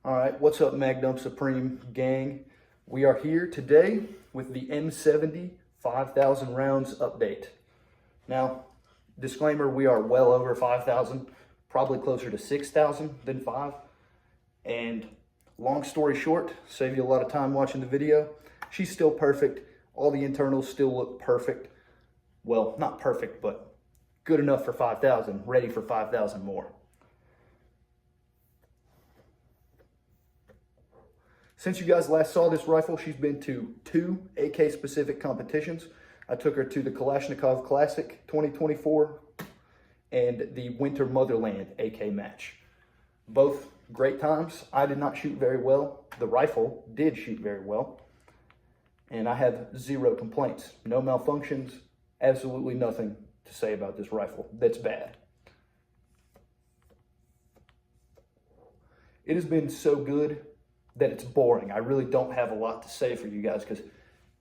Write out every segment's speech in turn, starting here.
All right, what's up, Magnum Supreme gang? We are here today with the M70 5,000 rounds update. Now, disclaimer, we are well over 5,000, probably closer to 6,000 than 5. And long story short, save you a lot of time watching the video, she's still perfect. All the internals still look perfect. Well, not perfect, but good enough for 5,000, ready for 5,000 more. Since you guys last saw this rifle, she's been to 2 AK-specific competitions. I took her to the Kalashnikov Classic 2024 and the Winter Motherland AK match. Both great times. I did not shoot very well. The rifle did shoot very well. And I have 0 complaints. No malfunctions, absolutely nothing to say about this rifle that's bad. It has been so good that it's boring. I really don't have a lot to say for you guys because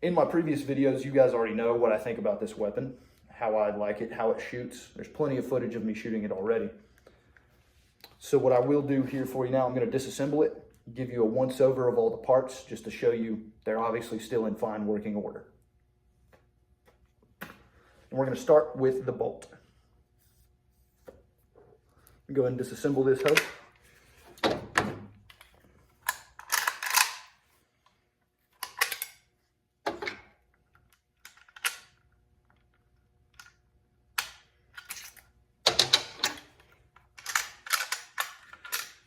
in my previous videos, you guys already know what I think about this weapon, how I like it, how it shoots. There's plenty of footage of me shooting it already. So what I will do here for you now, I'm going to disassemble it, give you a once-over of all the parts just to show you they're obviously still in fine working order. And we're going to start with the bolt. Go ahead and disassemble this hoe.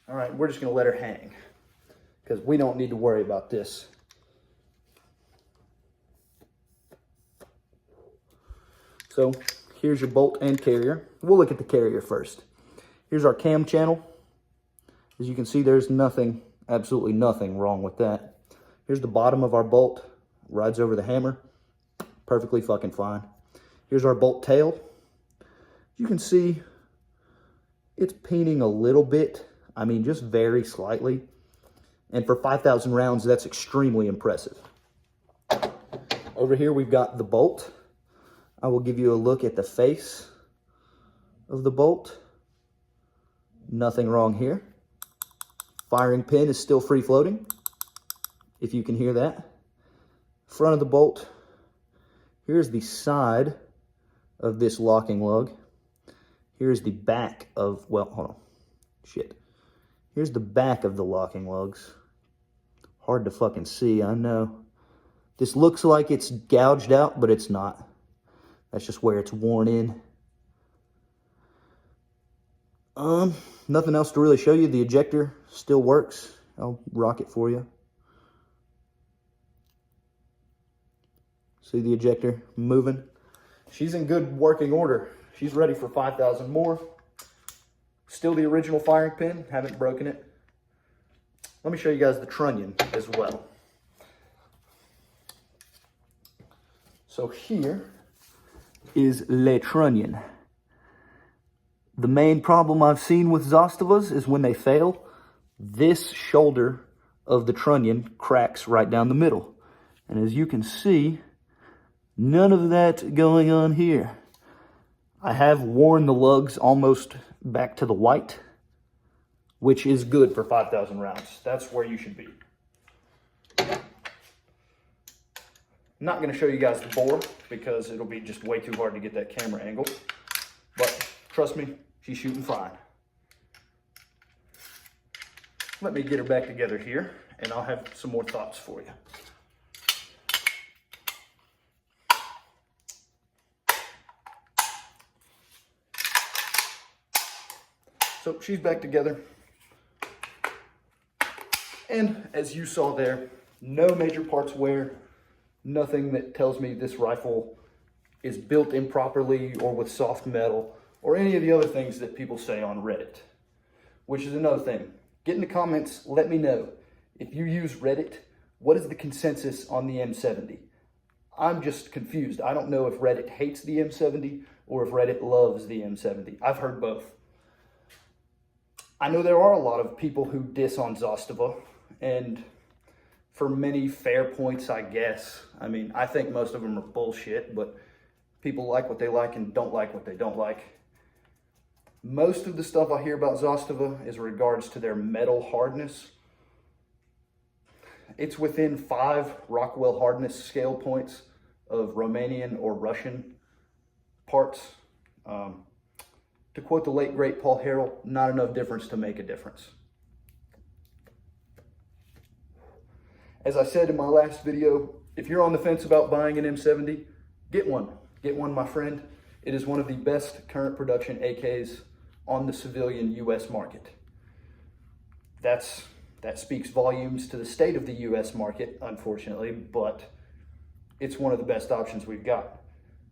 All right, we're just gonna let her hang because we don't need to worry about this. So here's your bolt and carrier. We'll look at the carrier first. Here's our cam channel. As you can see, there's nothing, absolutely nothing wrong with that. Here's the bottom of our bolt, rides over the hammer, perfectly fucking fine. Here's our bolt tail. You can see it's peening a little bit. I mean, just very slightly. And for 5,000 rounds, that's extremely impressive. Over here, we've got the bolt. I will give you a look at the face of the bolt. Nothing wrong here. Firing pin is still free floating, if you can hear that. Front of the bolt. Here's the side of this locking lug. Here's the back of, well, hold on. Shit. Here's the back of the locking lugs. Hard to fucking see, I know. This looks like it's gouged out, but it's not. That's just where it's worn in. Nothing else to really show you. The ejector still works. I'll rock it for you. See the ejector moving? She's in good working order. She's ready for 5,000 more. Still the original firing pin, haven't broken it. Let me show you guys the trunnion as well. So here is le trunnion. The main problem I've seen with Zastavas is when they fail, this shoulder of the trunnion cracks right down the middle. And as you can see, none of that going on here. I have worn the lugs almost back to the white, which is good for 5,000 rounds. That's where you should be. I'm not going to show you guys the bore because it'll be just way too hard to get that camera angle. But trust me, she's shooting fine. Let me get her back together here and I'll have some more thoughts for you. So she's back together. And as you saw there, no major parts wear, nothing that tells me this rifle is built improperly or with soft metal or any of the other things that people say on Reddit, which is another thing. Get in the comments, let me know. If you use Reddit, what is the consensus on the M70? I'm just confused. I don't know if Reddit hates the M70 or if Reddit loves the M70. I've heard both. I know there are a lot of people who diss on Zastava, and for many fair points, I guess. I mean, I think most of them are bullshit, but people like what they like and don't like what they don't like. Most of the stuff I hear about Zastava is in regards to their metal hardness. It's within 5 Rockwell hardness scale points of Romanian or Russian parts. To quote the late great Paul Harrell, not enough difference to make a difference. As I said in my last video, if you're on the fence about buying an M70, get one. Get one, my friend. It is one of the best current production AKs on the civilian US market. That speaks volumes to the state of the US market, unfortunately, but it's one of the best options we've got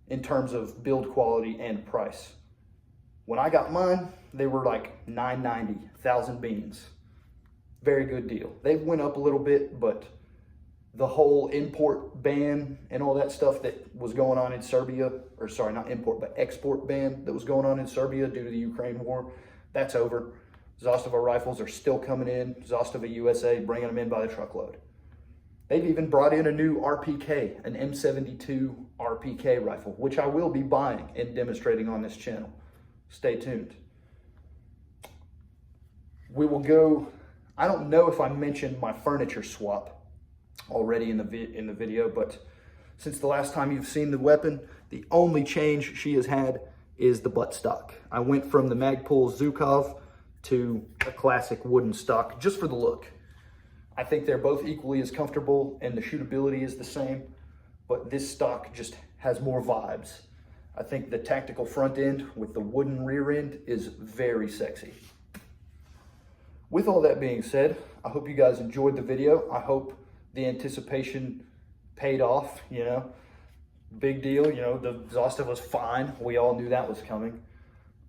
in terms of build quality and price. When I got mine, they were like $990, 1,000 beans. Very good deal. They've went up a little bit, but the whole import ban and all that stuff that was going on in Serbia, or sorry, not import, but export ban that was going on in Serbia due to the Ukraine war, that's over. Zastava rifles are still coming in. Zastava USA, bringing them in by the truckload. They've even brought in a new RPK, an M72 RPK rifle, which I will be buying and demonstrating on this channel. Stay tuned. We will go, I don't know if I mentioned my furniture swap already in the video, but since the last time you've seen the weapon, the only change she has had is the buttstock. I went from the Magpul Zhukov to a classic wooden stock just for the look. I think they're both equally as comfortable and the shootability is the same, but this stock just has more vibes. I think the tactical front end with the wooden rear end is very sexy. With all that being said, I hope you guys enjoyed the video. I hope the anticipation paid off, you know. Big deal, you know, the Zastava was fine. We all knew that was coming.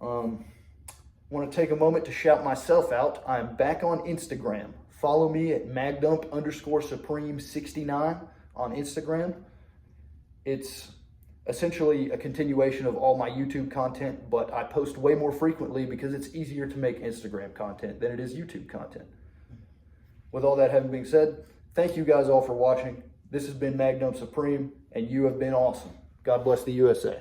Want to take a moment to shout myself out. I am back on Instagram. Follow me at magdump_supreme69 on Instagram. It's essentially a continuation of all my YouTube content, but I post way more frequently because it's easier to make Instagram content than it is YouTube content. With all that having been said, thank you guys all for watching. This has been Magdump Supreme, and you have been awesome. God bless the USA.